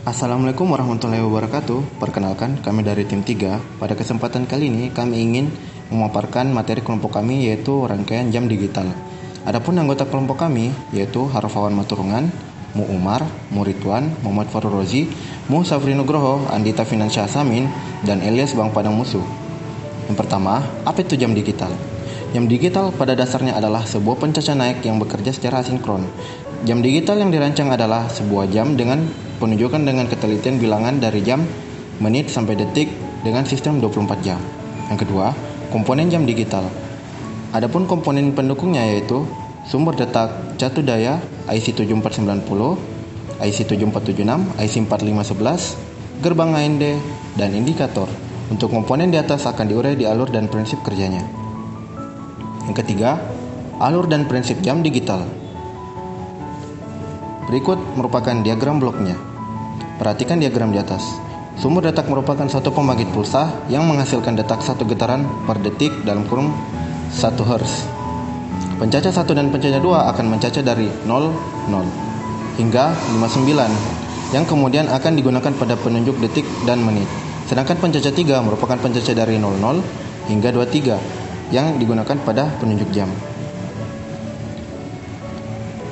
Assalamualaikum warahmatullahi wabarakatuh. Perkenalkan, kami dari tim 3. Pada kesempatan kali ini, kami ingin memaparkan materi kelompok kami, yaitu rangkaian jam digital. Adapun anggota kelompok kami, yaitu Harfawan Maturungan, Mu Umar, Mu Ridwan, Muhammad Farul Rozi, Mu Safri Nugroho, Andita Finansyah Samin, dan Elias Bang Padang Musuh. Yang pertama, apa itu jam digital? Jam digital pada dasarnya adalah sebuah pencaca naik yang bekerja secara asinkron. Jam digital yang dirancang adalah sebuah jam dengan penunjukan dengan ketelitian bilangan dari jam, menit sampai detik dengan sistem 24 jam. Yang kedua, komponen jam digital. Adapun komponen pendukungnya yaitu sumber detak catu daya IC 7490, IC 7476, IC 4511, gerbang AND, dan indikator. Untuk komponen di atas akan diurai di alur dan prinsip kerjanya. Yang ketiga, alur dan prinsip jam digital. Berikut merupakan diagram bloknya. Perhatikan diagram di atas. Sumber detak merupakan satu pembangkit pulsa yang menghasilkan detak satu getaran per detik dalam kurung 1 Hz. Pencaca 1 dan pencaca 2 akan mencaca dari 00 hingga 59 yang kemudian akan digunakan pada penunjuk detik dan menit. Sedangkan pencaca 3 merupakan pencaca dari 00 hingga 23 yang digunakan pada penunjuk jam.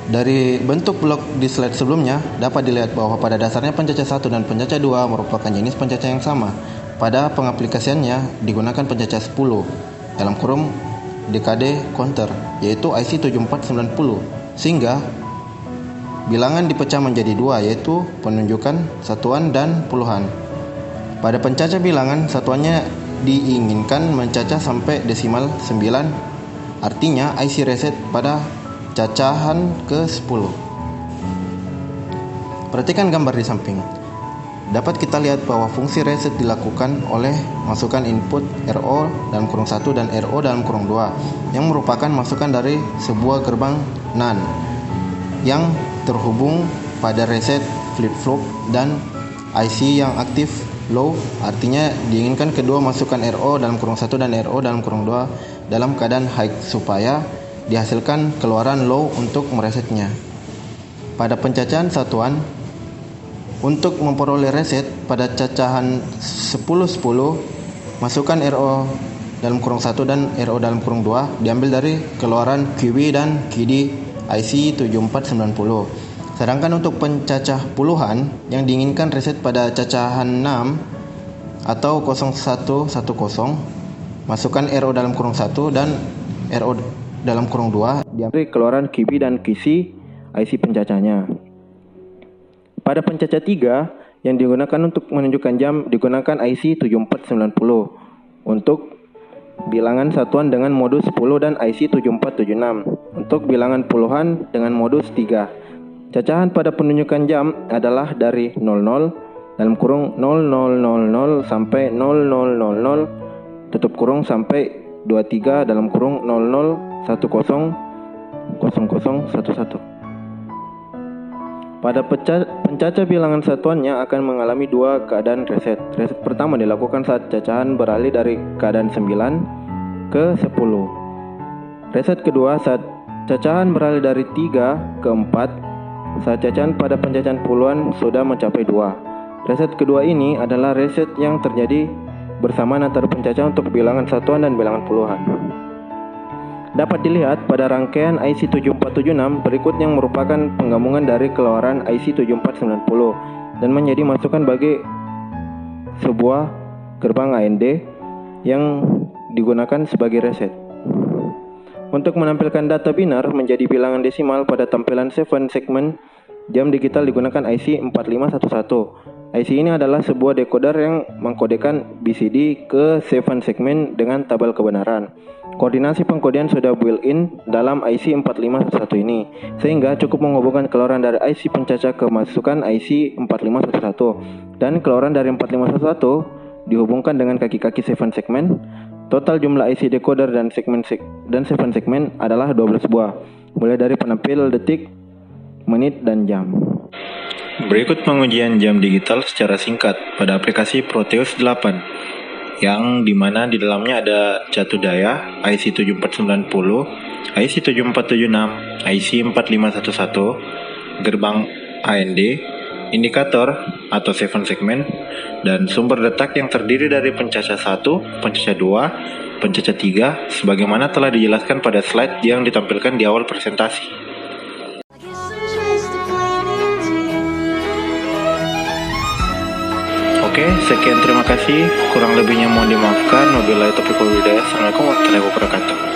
Dari bentuk blok di slide sebelumnya, dapat dilihat bahwa pada dasarnya pencaca 1 dan pencaca 2 merupakan jenis pencaca yang sama. Pada pengaplikasiannya digunakan pencaca 10 dalam kurung dekade counter, yaitu IC 7490, sehingga bilangan dipecah menjadi dua, yaitu penunjukan satuan dan puluhan. Pada pencaca bilangan, satuannya diinginkan mencaca sampai desimal 9, artinya IC reset pada cacahan ke-10. Perhatikan gambar di samping. Dapat kita lihat bahwa fungsi reset dilakukan oleh masukan input RO dalam kurung 1 dan RO dalam kurung 2 yang merupakan masukan dari sebuah gerbang NAND yang terhubung pada reset flip-flop dan IC yang aktif low, artinya diinginkan kedua masukan RO dalam kurung 1 dan RO dalam kurung 2 dalam keadaan high supaya dihasilkan keluaran low untuk meresetnya. Pada pencacahan satuan, untuk memperoleh reset pada cacahan 10-10, masukkan RO dalam kurung 1 dan RO dalam kurung 2 diambil dari keluaran QB dan QD IC 7490. Sedangkan untuk pencacah puluhan yang diinginkan reset pada cacahan 6 atau 0110, masukkan RO dalam kurung 1 dan RO dalam kurung 2 diambil keluaran QB dan QC IC pencacahnya. Pada pencaca 3 yang digunakan untuk menunjukkan jam digunakan IC 7490 untuk bilangan satuan dengan modus 10 dan IC 7476 untuk bilangan puluhan dengan modus 3. Cacahan pada penunjukan jam adalah dari 00 dalam kurung 0000 sampai 0000 tutup kurung sampai 23 dalam kurung 00100011. Pada pencaca bilangan satuannya akan mengalami dua keadaan reset. Reset pertama dilakukan saat cacahan beralih dari keadaan 9 ke 10. Reset kedua saat cacahan beralih dari 3 ke 4, saat cacahan pada pencacahan puluhan sudah mencapai 2. Reset kedua ini adalah reset yang terjadi bersamaan antara pencacahan untuk bilangan satuan dan bilangan puluhan. Dapat dilihat pada rangkaian IC 7476 berikut yang merupakan penggabungan dari keluaran IC 7490 dan menjadi masukan bagi sebuah gerbang AND yang digunakan sebagai reset. Untuk menampilkan data binar menjadi bilangan desimal pada tampilan 7 segmen jam digital digunakan IC 4511. IC ini adalah sebuah decoder yang mengkodekan BCD ke 7 segmen dengan tabel kebenaran. Koordinasi pengkodean sudah built-in dalam IC 4511 ini, sehingga cukup menghubungkan keluaran dari IC pencaca ke masukan IC 4511 dan keluaran dari 4511 dihubungkan dengan kaki-kaki 7 segmen. Total jumlah IC decoder dan 7 segmen adalah 12 buah, mulai dari penampil detik, menit, dan jam. Berikut pengujian jam digital secara singkat pada aplikasi Proteus 8 yang dimana di dalamnya ada catu daya IC 7490, IC 7476, IC 4511, gerbang AND, indikator atau 7 segmen, dan sumber detak yang terdiri dari pencacah 1, pencacah 2, pencacah 3, sebagaimana telah dijelaskan pada slide yang ditampilkan di awal presentasi. Oke, sekian, terima kasih. Kurang lebihnya mohon dimaafkan. Wabillahi taufiq wal hidayah. Assalamualaikum warahmatullahi wabarakatuh.